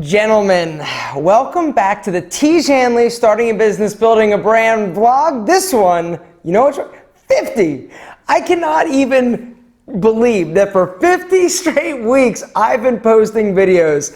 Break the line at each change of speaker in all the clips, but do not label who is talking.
Gentlemen, welcome back to the Tiege Hanley Starting a Business, Building a Brand vlog. This one, you know what's 50. I cannot even believe that for 50 straight weeks I've been posting videos.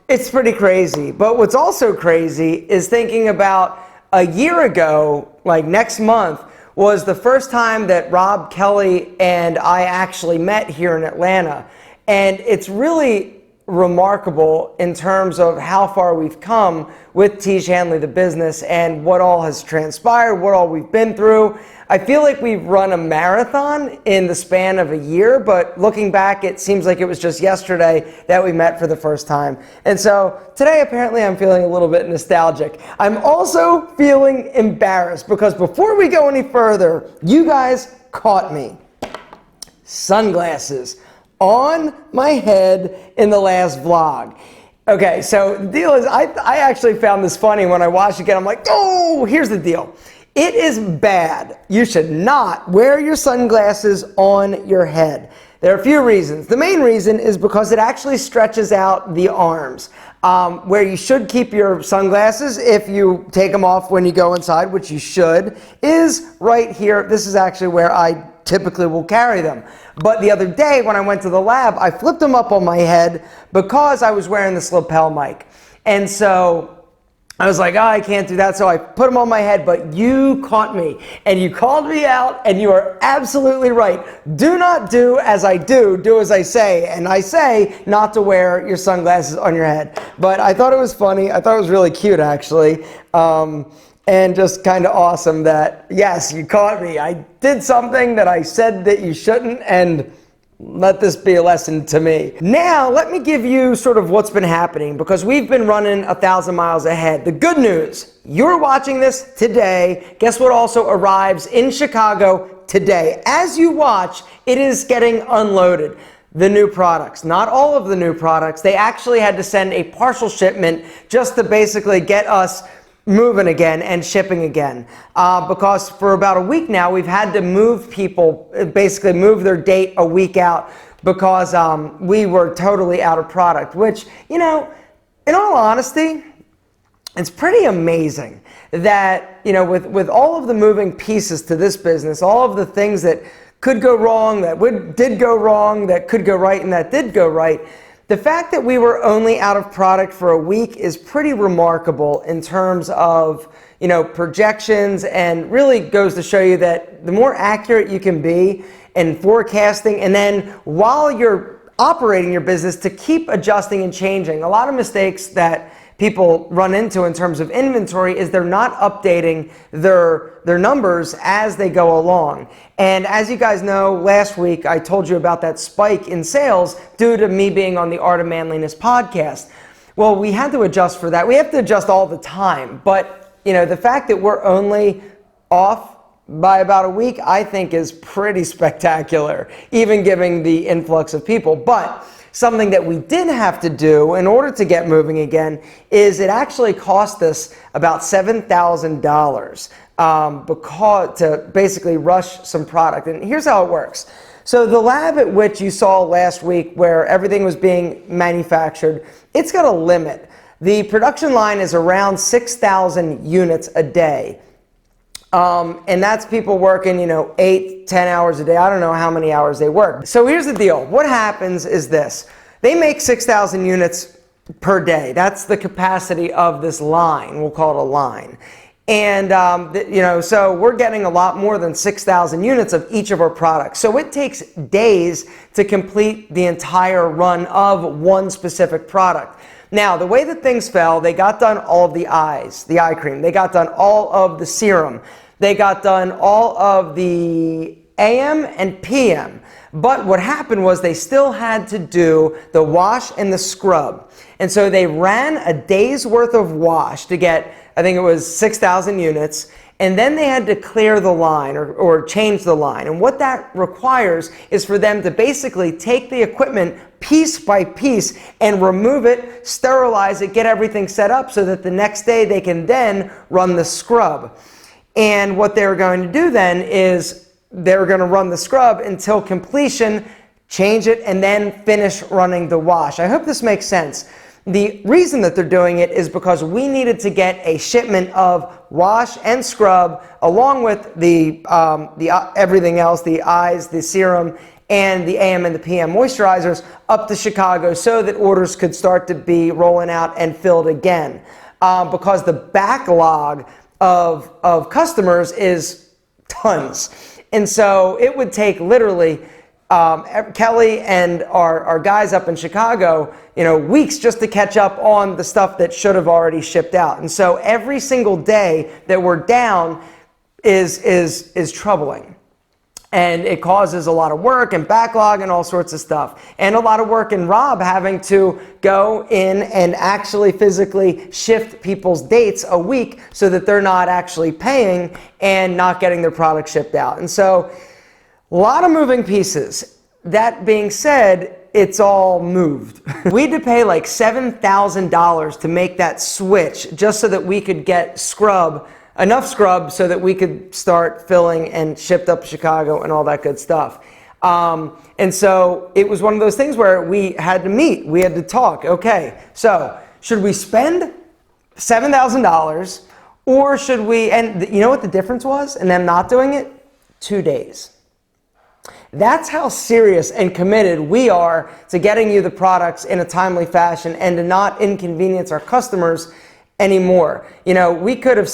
It's pretty crazy. But what's also crazy is thinking about a year ago, like next month, was the first time that Rob Kelly and I actually met here in Atlanta. And it's really remarkable in terms of how far we've come with Tiege Hanley, the business, and what all has transpired, what all we've been through. I feel like we've run a marathon in the span of a year, but looking back, it seems like it was just yesterday that we met for the first time. And so today, apparently, I'm feeling a little bit nostalgic. I'm also feeling embarrassed because before we go any further, you guys caught me. Sunglasses on my head in the last vlog. Okay, so the deal is, I actually found this funny when I watched it again. I'm like, oh, here's the deal. It is bad. You should not wear your sunglasses on your head. There are a few reasons. The main reason is because it actually stretches out the arms. Where you should keep your sunglasses, if you take them off when you go inside, which you should, is right here. This is actually where I typically will carry them. But the other day when I went to the lab, I flipped them up on my head because I was wearing this lapel mic. And so I was like, oh, I can't do that. So I put them on my head, but you caught me and you called me out, and you are absolutely right. Do not do as I do as I say. And I say not to wear your sunglasses on your head. But I thought it was funny. I thought it was really cute, actually. And just kind of awesome that, yes, you caught me. I did something that I said that you shouldn't, and let this be a lesson to me. Now, let me give you sort of what's been happening, because we've been running 1,000 miles ahead. The good news, you're watching this today. Guess what also arrives in Chicago today? As you watch, it is getting unloaded. The new products. Not all of the new products. They actually had to send a partial shipment just to basically get us moving again and shipping again, because for about a week now we've had to move people, basically move their date a week out, because we were totally out of product, which, you know, in all honesty, it's pretty amazing that, you know, with all of the moving pieces to this business, all of the things that could go wrong, that did go wrong, that could go right, and that did go right, the fact that we were only out of product for a week is pretty remarkable in terms of, you know, projections, and really goes to show you that the more accurate you can be in forecasting, and then while you're operating your business, to keep adjusting and changing. A lot of mistakes that people run into in terms of inventory is they're not updating their numbers as they go along. And as you guys know, last week I told you about that spike in sales due to me being on the Art of Manliness podcast. Well, we had to adjust for that. We have to adjust all the time. But, you know, the fact that we're only off by about a week, I think is pretty spectacular, even given the influx of people. But something that we did have to do in order to get moving again is it actually cost us about $7,000 because to basically rush some product. And here's how it works. So the lab at which you saw last week, where everything was being manufactured, it's got a limit. The production line is around 6,000 units a day. And that's people working, you know, 8, 10 hours a day. I don't know how many hours they work. So here's the deal. What happens is this. They make 6,000 units per day. That's the capacity of this line. We'll call it a line. And, you know, so we're getting a lot more than 6,000 units of each of our products. So it takes days to complete the entire run of one specific product. Now, the way that things fell, they got done all of the eyes, the eye cream. They got done all of the serum. They got done all of the AM and PM. But what happened was they still had to do the wash and the scrub. And so they ran a day's worth of wash to get, I think it was 6,000 units. And then they had to clear the line or change the line. And what that requires is for them to basically take the equipment piece by piece and remove it, sterilize it, get everything set up so that the next day they can then run the scrub. And what they're going to do then is they're going to run the scrub until completion, change it, and then finish running the wash. I hope this makes sense. The reason that they're doing it is because we needed to get a shipment of wash and scrub along with the everything else, the eyes, the serum, and the AM and the PM moisturizers up to Chicago so that orders could start to be rolling out and filled again. Because the backlog of customers is tons. And so it would take literally Kelly and our guys up in Chicago, weeks just to catch up on the stuff that should have already shipped out. And so every single day that we're down is troubling. And it causes a lot of work and backlog and all sorts of stuff. And a lot of work in Rob having to go in and actually physically shift people's dates a week so that they're not actually paying and not getting their product shipped out. And so a lot of moving pieces. That being said, it's all moved. We had to pay like $7,000 to make that switch just so that we could get enough scrub so that we could start filling and shipped up to Chicago and all that good stuff. And so it was one of those things where we had to meet, we had to talk. Okay, so should we spend $7,000 or should we, and you know what the difference was in them not doing it? 2 days. That's how serious and committed we are to getting you the products in a timely fashion and to not inconvenience our customers anymore. We could have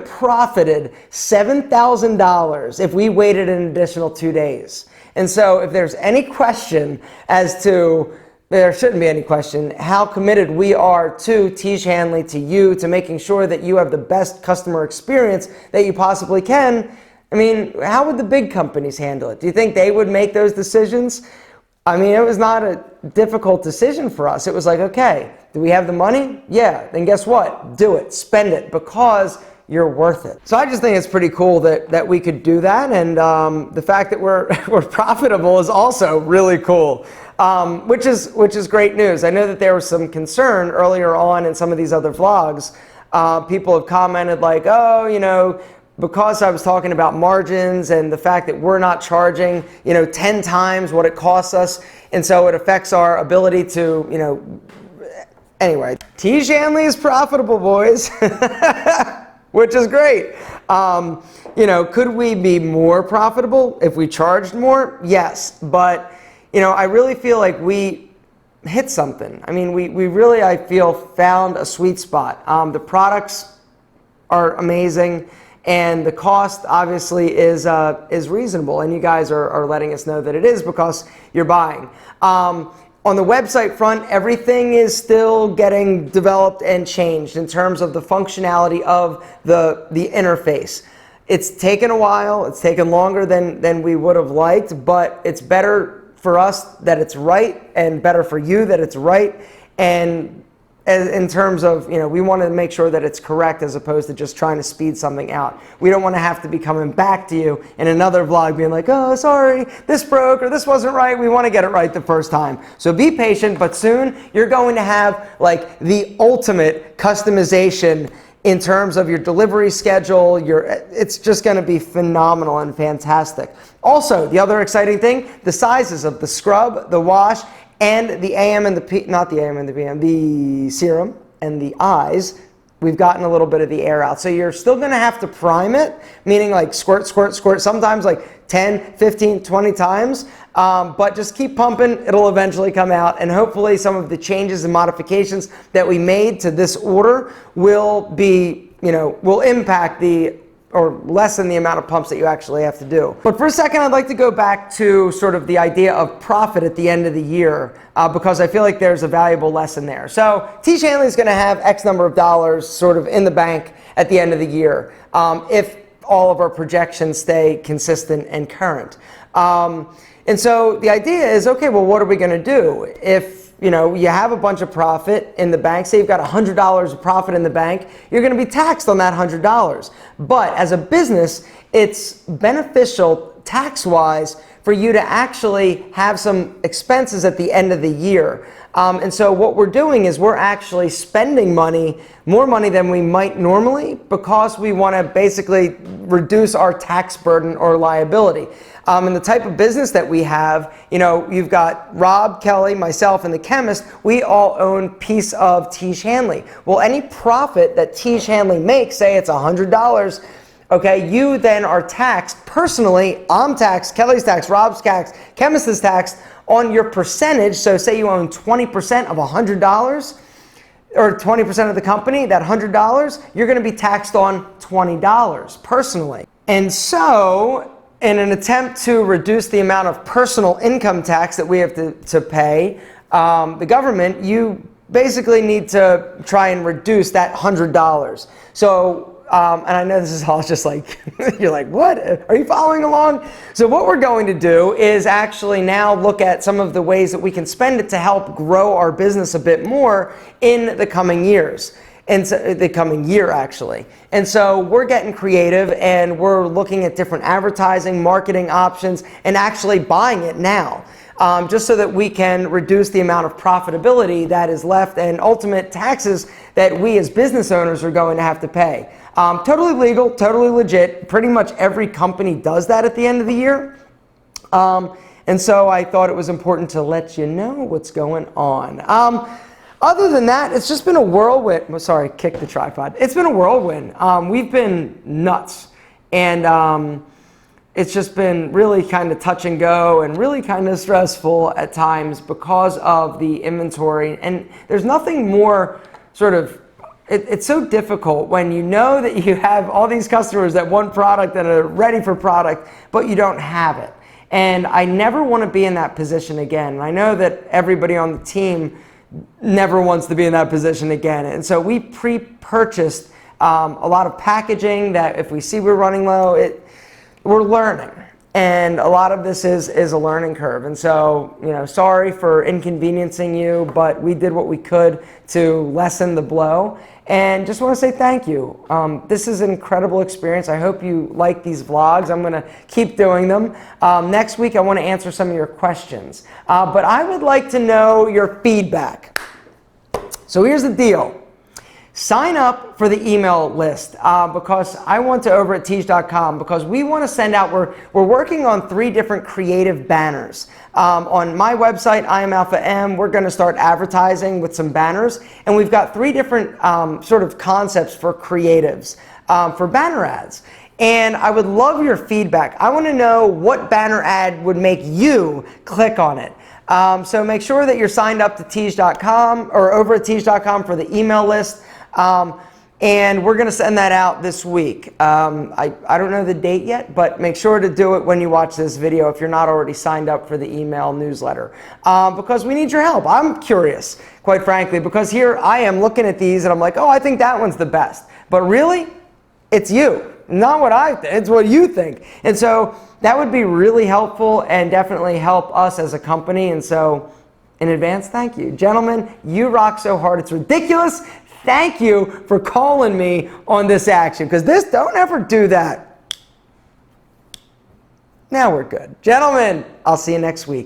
profited $7,000 if we waited an additional 2 days. And so if there's any question there shouldn't be any question, how committed we are to Tiege Hanley, to you, to making sure that you have the best customer experience that you possibly can. I mean, how would the big companies handle it? Do you think they would make those decisions? I mean, it was not a difficult decision for us. It was like, okay, do we have the money? Yeah, then guess what? Do it, spend it, because you're worth it. So I just think it's pretty cool that we could do that, and the fact that we're profitable is also really cool, which is great news. I know that there was some concern earlier on in some of these other vlogs. People have commented like, oh, because I was talking about margins and the fact that we're not charging, 10 times what it costs us, and so it affects our ability to, anyway. Tiege Hanley is profitable, boys, which is great. Could we be more profitable if we charged more? Yes, but, I really feel like we hit something. I mean, we really, I feel, found a sweet spot. The products are amazing. And the cost obviously is reasonable, and you guys are letting us know that it is because you're buying. On the website front, everything is still getting developed and changed in terms of the functionality of the interface. It's taken a while, it's taken longer than we would have liked, but it's better for us that it's right and better for you that it's right. And in terms of, we want to make sure that it's correct as opposed to just trying to speed something out. We don't want to have to be coming back to you in another vlog being like, oh, sorry, this broke or this wasn't right. We want to get it right the first time. So be patient, but soon you're going to have like the ultimate customization in terms of your delivery schedule. It's just going to be phenomenal and fantastic. Also, the other exciting thing, the sizes of the scrub, the wash, and the AM and not the AM and the PM, the serum and the eyes, we've gotten a little bit of the air out. So you're still going to have to prime it, meaning like squirt, squirt, squirt, sometimes like 10, 15, 20 times. But just keep pumping. It'll eventually come out. And hopefully some of the changes and modifications that we made to this order will impact or lessen the amount of pumps that you actually have to do. But for a second, I'd like to go back to sort of the idea of profit at the end of the year, because I feel like there's a valuable lesson there. So Tiege Hanley is going to have X number of dollars sort of in the bank at the end of the year, if all of our projections stay consistent and current. And so the idea is, okay, well, what are we going to do? If you have a bunch of profit in the bank, say you've got $100 of profit in the bank, you're going to be taxed on that $100. But as a business, it's beneficial tax-wise for you to actually have some expenses at the end of the year. And so what we're doing is we're actually spending money, more money than we might normally, because we want to basically reduce our tax burden or liability. And the type of business that we have, you know, you've got Rob, Kelly, myself, and the chemist. We all own a piece of Tiege Hanley. Well, any profit that Tiege Hanley makes, say it's $100, okay, you then are taxed personally. I'm taxed, Kelly's taxed, Rob's taxed, chemist is taxed on your percentage. So say you own 20% of $100, or 20% of the company, that $100, you're going to be taxed on $20 personally. And so, in an attempt to reduce the amount of personal income tax that we have to pay the government, you basically need to try and reduce that $100. So, and I know this is all just like, you're like, what? Are you following along? So what we're going to do is actually now look at some of the ways that we can spend it to help grow our business a bit more in the coming years. And so, the coming year, actually. And so we're getting creative, and we're looking at different advertising, marketing options, and actually buying it now, just so that we can reduce the amount of profitability that is left and ultimate taxes that we as business owners are going to have to pay. Totally legal, totally legit. Pretty much every company does that at the end of the year. And so I thought it was important to let you know what's going on. Other than that, it's just been a whirlwind. Sorry, kick the tripod. It's been a whirlwind. We've been nuts. And it's just been really kind of touch and go and really kind of stressful at times because of the inventory. And there's nothing more sort of, it's so difficult when you know that you have all these customers that want product and are ready for product, but you don't have it. And I never want to be in that position again. And I know that everybody on the team never wants to be in that position again. And so we pre-purchased a lot of packaging that if we see we're running low, we're learning. And a lot of this is a learning curve. And so, you know, sorry for inconveniencing you, but we did what we could to lessen the blow. And just want to say thank you. This is an incredible experience. I hope you like these vlogs. I'm going to keep doing them. Next week, I want to answer some of your questions. But I would like to know your feedback. So here's the deal. Sign up for the email list because I want to over at Tiege.com because we want to send out, we're working on 3 different creative banners. On my website, I Am Alpha M, we're going to start advertising with some banners, and we've got 3 different sort of concepts for creatives for banner ads. And I would love your feedback. I want to know what banner ad would make you click on it. So make sure that you're signed up to Tiege.com or over at Tiege.com for the email list. And we're going to send that out this week. I don't know the date yet, but make sure to do it when you watch this video if you're not already signed up for the email newsletter. Because we need your help. I'm curious, quite frankly, because here I am looking at these and I'm like, oh, I think that one's the best. But really, it's you. Not what I think, it's what you think. And so that would be really helpful and definitely help us as a company. And so in advance, thank you. Gentlemen, you rock so hard, it's ridiculous. Thank you for calling me on this action, because don't ever do that. Now we're good. Gentlemen, I'll see you next week.